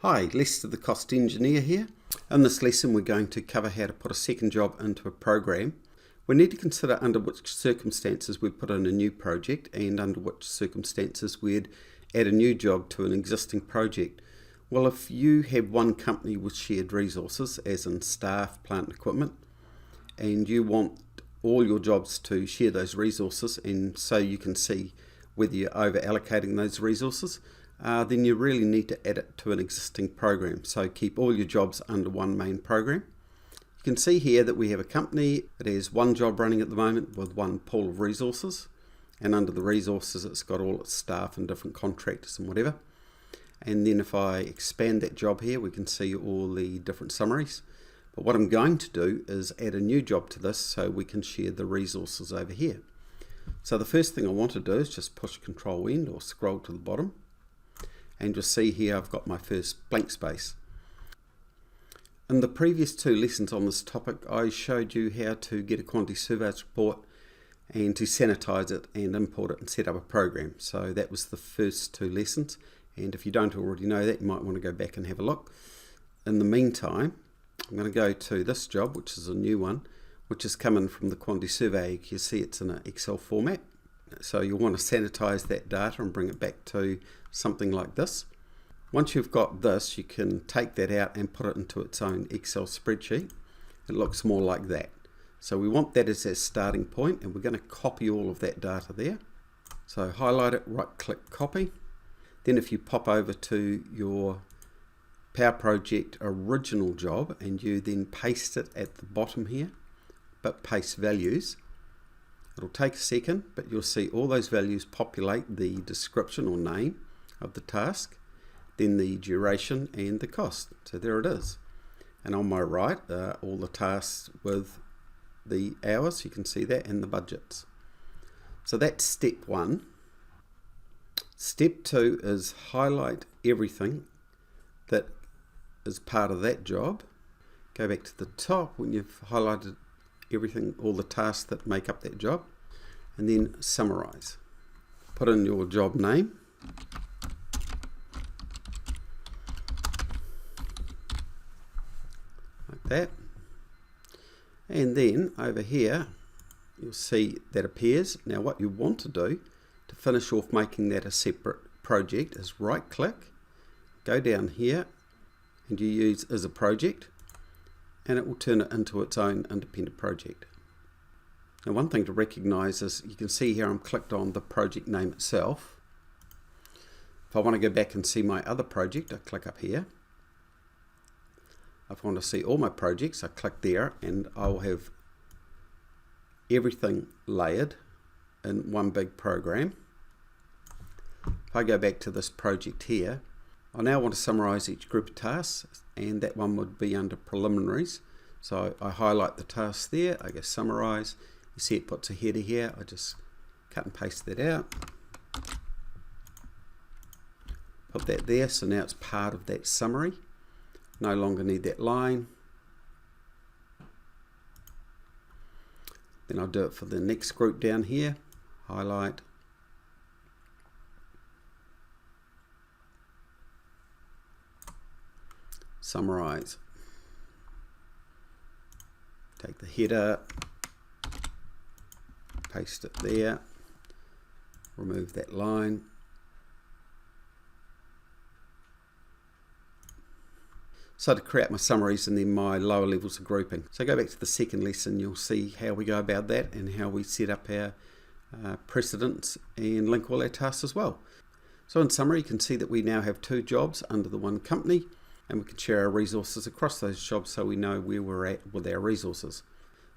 Hi, Lester the Cost Engineer here. In this lesson we're going to cover how to put a second job into a program. We need to consider under which circumstances we put in a new project and under which circumstances we'd add a new job to an existing project. Well, if you have one company with shared resources, as in staff, plant and equipment, and you want all your jobs to share those resources and so you can see whether you're over allocating those resources, then you really need to add it to an existing program. So keep all your jobs under one main program. You can see here that we have a company that has one job running at the moment with one pool of resources, and under the resources it's got all its staff and different contractors and whatever. And then if I expand that job here, we can see all the different summaries. But what I'm going to do is add a new job to this so we can share the resources over here. So the first thing I want to do is just push Control End or scroll to the bottom. And you'll see here I've got my first blank space. In the previous two lessons on this topic, I showed you how to get a quantity surveys report and to sanitize it and import it and set up a program. So that was the first two lessons, and if you don't already know that, you might want to go back and have a look. In the meantime, I'm going to go to this job, which is a new one, which is coming from the quantity survey. You can see it's in an Excel format. So you'll want to sanitize that data and bring it back to something like this. Once you've got this, you can take that out and put it into its own Excel spreadsheet. It looks more like that. So we want that as our starting point, and we're going to copy all of that data there. So highlight it, right click copy. Then if you pop over to your Powerproject original job and you then paste it at the bottom here, but paste values, it'll take a second, but you'll see all those values populate the description or name of the task, then the duration and the cost. So there it is. And on my right are all the tasks with the hours, you can see that, and the budgets. So that's step one. Step two is highlight everything that is part of that job. Go back to the top when you've highlighted everything, all the tasks that make up that job, and then summarize. Put in your job name, like that, and then over here you'll see that appears. Now what you want to do to finish off making that a separate project is right click, go down here, and you use as a project, and it will turn it into its own independent project. Now one thing to recognize is you can see here I'm clicked on the project name itself. If I want to go back and see my other project, I click up here. If I want to see all my projects, I click there, and I'll have everything layered in one big program. If I go back to this project here, I now want to summarize each group of tasks, and that one would be under preliminaries. So I highlight the tasks there, I go summarize. You see it puts a header here, I just cut and paste that out. Put that there, so now it's part of that summary. No longer need that line. Then I'll do it for the next group down here. Highlight. Summarize. Take the header, paste it there, remove that line. So to create my summaries and then my lower levels of grouping. So go back to the second lesson, you'll see how we go about that and how we set up our precedents and link all our tasks as well. So in summary, you can see that we now have two jobs under the one company, and we can share our resources across those jobs so we know where we're at with our resources.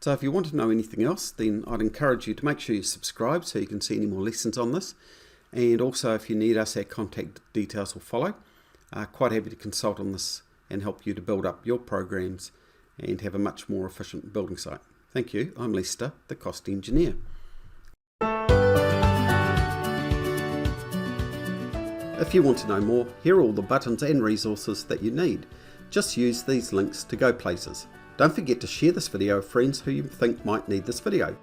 So if you want to know anything else, then I'd encourage you to make sure you subscribe so you can see any more lessons on this. And also if you need us, our contact details will follow. Quite happy to consult on this and help you to build up your programs and have a much more efficient building site. Thank you. I'm Lester, the Cost Engineer. If you want to know more, here are all the buttons and resources that you need. Just use these links to go places. Don't forget to share this video with friends who you think might need this video.